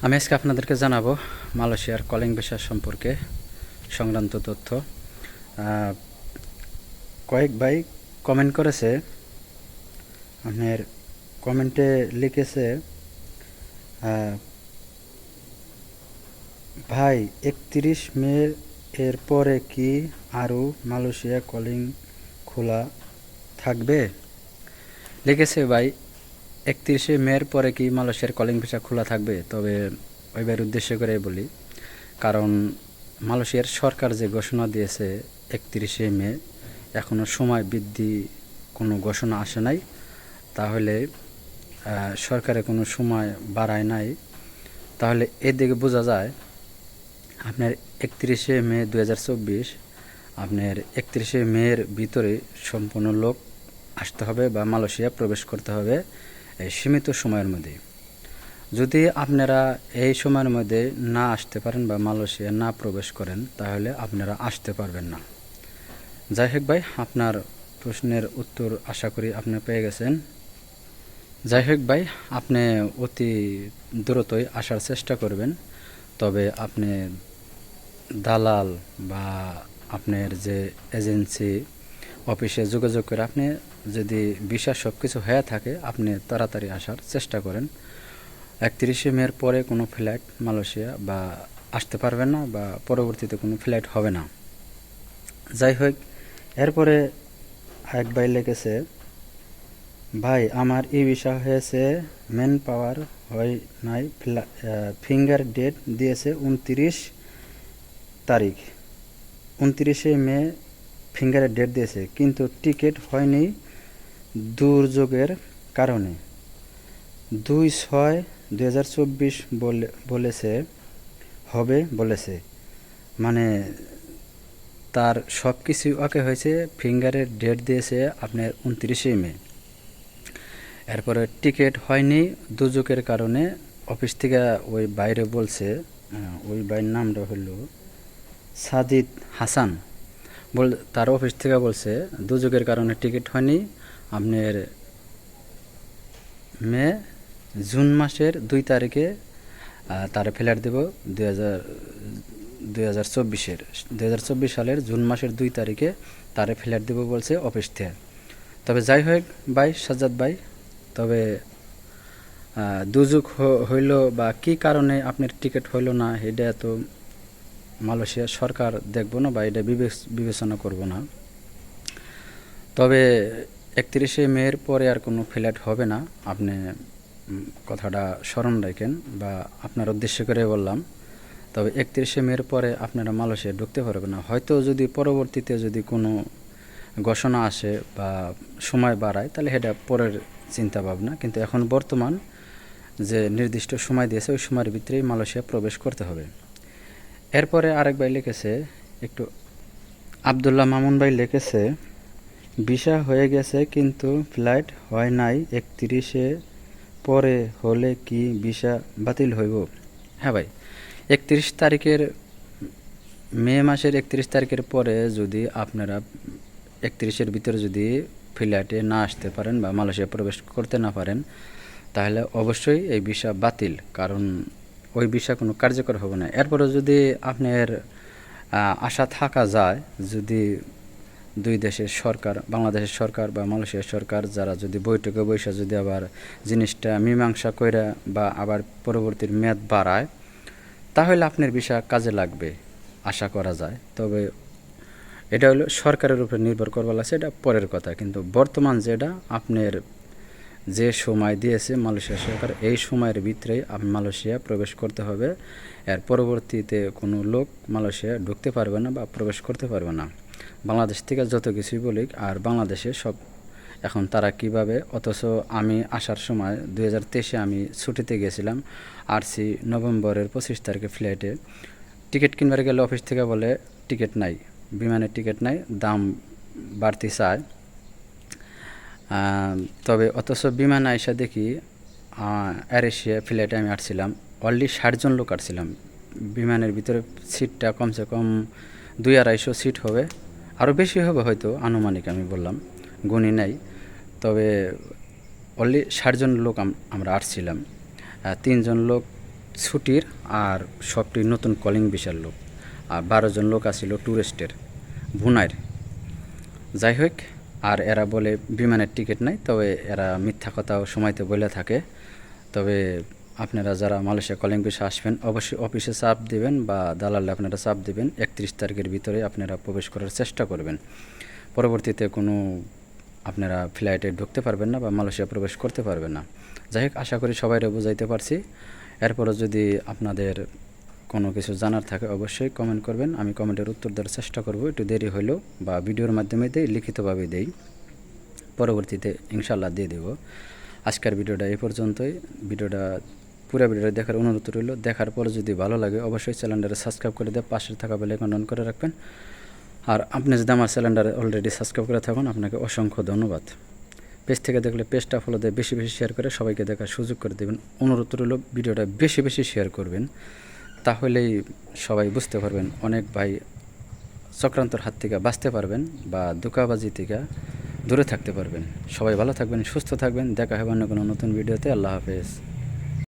আমি আজকে আপনাদেরকে জানাবো মালয়েশিয়ার কলিং ভিসা সম্পর্কে সংক্রান্ত তথ্য। কয়েক ভাই কমেন্ট করেছে, আপনার কমেন্টে লিখেছে, ভাই 31 মে এর পরে কি আরও মালয়েশিয়া কলিং খোলা থাকবে? লিখেছে ভাই 31 মের পরে কি মালয়েশিয়ার কলিং ভিসা খোলা থাকবে? তবে ওইবার উদ্দেশ্য করে বলি, কারণ মালয়েশিয়ার সরকার যে ঘোষণা দিয়েছে 31 মে, এখনও সময় বৃদ্ধি কোনো ঘোষণা আসে নাই। তাহলে সরকারে কোনো সময় বাড়ায় নাই, তাহলে এদিকে বোঝা যায় আপনার 31 মে 2024, আপনার 31 মের ভিতরে সম্পূর্ণ লোক আসতে হবে বা মালয়েশিয়া প্রবেশ করতে হবে এই সীমিত সময়ের মধ্যে। যদি আপনারা এই সময়ের মধ্যে না আসতে পারেন বা মালয়েশিয়া না প্রবেশ করেন, তাহলে আপনারা আসতে পারবেন না। যাই হোক ভাই, আপনার প্রশ্নের উত্তর আশা করি আপনি পেয়ে গেছেন। যাই হোক ভাই, আপনি অতি দ্রুতই আসার চেষ্টা করবেন। তবে আপনি দালাল বা আপনার যে এজেন্সি অফিসে যোগাযোগ করে আপনি যদি ভিসা সব কিছু হয়ে থাকে, আপনি তাড়াতাড়ি আসার চেষ্টা করেন। 31 মের পরে কোনো ফ্লাইট মালয়েশিয়া বা আসতে পারবে না বা পরবর্তীতে কোনো ফ্লাইট হবে না। যাই হোক, এরপরে এক ভাই লিখেছে, ভাই আমার ই ভিসা হয়েছে, ম্যান পাওয়ার হয় নাই, ফিঙ্গার ডেট দিয়েছে 29 তারিখ, 29 মে ফিঙ্গারের ডেট দিয়েছে, কিন্তু টিকিট হয়নি দুর্যোগের কারণে। 2/6/2024 বলেছে, হবে বলেছে, মানে তার সব কিছু ওকে হয়েছে, ফিঙ্গারের ডেট দিয়েছে আপনার 29 মে। এরপরে টিকিট হয়নি দুর্যোগের কারণে। অফিস থেকে ওই বাইরে বলছে, ওই বাইরের নামটা হলো সাজিদ হাসান, তার অফিস থেকে বলছে দুর্যোগের কারণে টিকিট হয়নি, আপনার জুন মাসের 2 তারিখে তার ফ্লাইট দেব 2024 সালের জুন মাসের 2 তারিখে তারে ফ্লাইট দেব বলছে অফিস থেকে। তবে যাই হোক ভাই সাজ্জাদ ভাই, তবে দুর্যোগ হইল বা কি কারণে আপনার টিকিট হইল না, এটা তো মালয়েশিয়া সরকার দেখবো না বা এটা বিবেচনা করব না। তবে 31 মের পরে আর কোনো ফ্লাইট হবে না, আপনি কথাটা স্মরণ রাখেন বা আপনার উদ্দেশ্য করে বললাম। তবে 31 মের পরে আপনারা মালয়েশিয়া ঢুকতে পারবেন না। হয়তো যদি পরবর্তীতে যদি কোনো ঘোষণা আসে বা সময় বাড়ায়, তাহলে এটা পরের চিন্তা ভাবনা, কিন্তু এখন বর্তমান যে নির্দিষ্ট সময় দিয়েছে ওই সময়ের ভিতরেই মালয়েশিয়া প্রবেশ করতে হবে। এরপরে আরেক ভাই লিখেছে, একটু আবদুল্লাহ মামুন ভাই লিখেছে, ভিসা হয়ে গেছে কিন্তু ফ্লাইট হয় নাই, 31 পরে হলে কি ভিসা বাতিল হইব? হ্যাঁ ভাই, 31 তারিখের মে মাসের 31 তারিখের পরে যদি আপনারা 31-এর ভিতরে যদি ফ্লাইটে না আসতে পারেন বা মালয়েশিয়া প্রবেশ করতে না পারেন, তাহলে অবশ্যই এই ভিসা বাতিল, কারণ ওই ভিসা কোনো কার্যকর হবে না। এরপরে যদি আপনার আশা থাকা যায়, যদি দুই দেশের সরকার, বাংলাদেশের সরকার বা মালয়েশিয়ার সরকার, যারা যদি বৈঠকে বৈশা যদি আবার জিনিসটা মীমাংসা কইরা বা আবার পরবর্তীর মেয়াদ বাড়ায়, তাহলে আপনার ভিসা কাজে লাগবে আশা করা যায়। তবে এটা হলো সরকারের উপরে নির্ভর করবার লাগছে, এটা পরের কথা। কিন্তু বর্তমান যেটা আপনার যে সময় দিয়েছে মালয়েশিয়া সরকার, এই সময়ের ভিতরেই আপনি মালয়েশিয়া প্রবেশ করতে হবে। এর পরবর্তীতে কোনো লোক মালয়েশিয়া ঢুকতে পারবে না বা প্রবেশ করতে পারবে না। বাংলাদেশ থেকে যত কিছুই বলি, আর বাংলাদেশে সব এখন তারা কিভাবে, অথচ আমি আসার সময় 2023-এ আমি ছুটিতে গেছিলাম, আসছি নভেম্বরের 25 তারিখে ফ্লাইটে। টিকিট কিনবার গেলে অফিস থেকে বলে টিকিট নাই, বিমানের টিকিট নাই, দাম বাড়তি চায়। তবে অথচ বিমানে আইসা দেখি এয়ার এশিয়া ফ্লাইটে আমি আসছিলাম, অলরেডি 60 জন লোক আসছিলাম। বিমানের ভিতরে সিটটা কমসে কম 200-250 সিট হবে, আরও বেশি হবে হয়তো, আনুমানিক আমি বললাম, গুণী নাই। তবে অলরেডি 60 জন লোক আমরা আসছিলাম। 3 জন লোক ছুটির আর সবটি নতুন কলিং ভিসার লোক, আর 12 জন লোক আসিল ট্যুরিস্টের ভুনাইর। যাই হোক, আর এরা বলে বিমানের টিকিট নাই, তবে এরা মিথ্যা কথাও সময়তে বলে থাকে। তবে আপনারা যারা মালয়েশিয়া কলিং ভিসা আসবেন অবশ্যই অফিসে চাপ দিবেন বা দালালে আপনারা চাপ দিবেন, 31 তারিখের ভিতরে আপনারা প্রবেশ করার চেষ্টা করবেন। পরবর্তীতে কোনো আপনারা ফ্লাইটে ঢুকতে পারবেন না বা মালয়েশিয়া প্রবেশ করতে পারবেন না। যাই হোক, আশা করি সবাইরে বুঝাইতে পারছি। এরপরও যদি আপনাদের কোনো কিছু জানার থাকে অবশ্যই কমেন্ট করবেন, আমি কমেন্টের উত্তর দেওয়ার চেষ্টা করব। একটু দেরি হলেও বা ভিডিওর মাধ্যমে দেই, লিখিতভাবে দেই, পরবর্তীতে ইনশাল্লাহ দিয়ে দেব। আজকের ভিডিওটা এই পর্যন্তই। পুরো ভিডিওটা দেখার অনুরোধ রইল। দেখার পর যদি ভালো লাগে অবশ্যই চ্যানেলটা সাবস্ক্রাইব করে দিয়ে পাশে থাকা বেল আইকন অন করে রাখবেন। আর আপনি যদি আমার চ্যানেলটা অলরেডি সাবস্ক্রাইব করে থাকুন, আপনাকে অসংখ্য ধন্যবাদ। পেজ থেকে দেখলে পেজটা ফলো দিয়ে বেশি বেশি শেয়ার করে সবাইকে দেখার সুযোগ করে দেবেন। অনুরোধ রইল ভিডিওটা বেশি বেশি শেয়ার করবেন, তাহলেই সবাই বুঝতে পারবেন, অনেক ভাই চক্রান্তর হাত থেকে বাঁচতে পারবেন বা ধোঁকাবাজি থেকে দূরে থাকতে পারবেন। সবাই ভালো থাকবেন, সুস্থ থাকবেন। দেখা হবে অন্য কোনো নতুন ভিডিওতে। আল্লাহ হাফেজ।